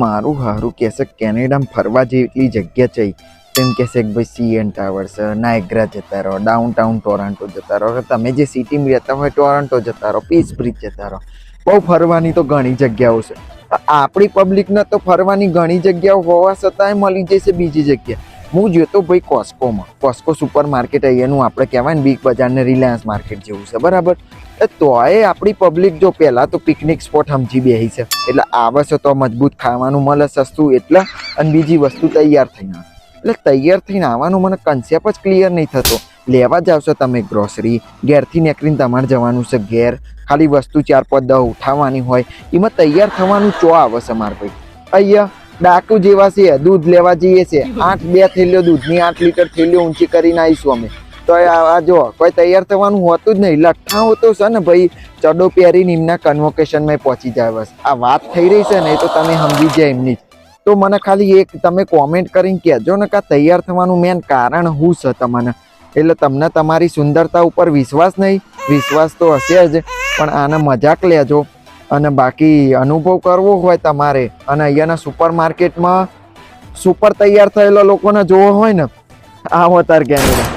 મારું હારું કહેશે કેનેડામાં ફરવા જેટલી જગ્યા છે તેમ કહેશે કે ભાઈ સીએન ટાવર છે, નાયગ્રા જતા રહો, ડાઉનટાઉન ટોરાન્ટો જતા રહો, તમે જે સિટીમાં રહેતા હોય ટોરાન્ટો જતા રહો, પીસ બ્રિજ જતા રહો. બહુ ફરવાની તો ઘણી જગ્યાઓ છે. આપણી પબ્લિકને તો ફરવાની ઘણી જગ્યાઓ હોવા છતાંય મળી જશે બીજી જગ્યા. હું જોતો ભાઈ કોસ્કો સુપર માર્કેટ અહીંયાનું આપણે કહેવાય ને બિગ બજાર ને રિલાયન્સ માર્કેટ જેવું છે, બરાબર. તોય આપણી પબ્લિક જો પહેલાં તો પિકનિક સ્પોટ સમજી બેસી છે, એટલે આવે છે તો મજબૂત ખાવાનું મળે સસ્તું એટલે, અને બીજી વસ્તુ તૈયાર થઈને આવે. એટલે તૈયાર થઈને આવવાનું મને કન્સેપ્ટ જ ક્લિયર નહીં થતો. લેવા જ આવશો તમે ગ્રોસરી, ઘેરથી નીકળીને તમારે જવાનું છે ઘેર, ખાલી વસ્તુ 4-5 10 ઉઠાવવાની હોય, એમાં તૈયાર થવાનું ચો આવે છે મારે ભાઈ. અહીંયા ડાકુ જેવા છે, દૂધ લેવા જઈએ છે, 2 થેલીઓ દૂધની 8 લીટર થેલીઓ ઊંચી કરીને આવીશું અમે. તો આ જો કોઈ તૈયાર થવાનું હોતું જ નહીં. લઠ્ઠાઓ તો છે ને ભાઈ, ચડો પહેરીને એમના કન્વોકેશનમાં પહોંચી જાય. બસ આ વાત થઈ રહી છે ને, એ તો તમે સમજી જાય એમની જ. તો મને ખાલી એક તમે કોમેન્ટ કરીને કહેજો ને કે આ તૈયાર થવાનું મેન કારણ શું છે તમને. એટલે તમને તમારી સુંદરતા ઉપર વિશ્વાસ નહીં, વિશ્વાસ તો હશે જ, પણ આને મજાક લેજો. અને બાકી અનુભવ કરવો હોય તમારે અને અહીંયાના સુપર માર્કેટમાં સુપર તૈયાર થયેલા લોકોને જોવો હોય ને, આવો તાર કેનેડા.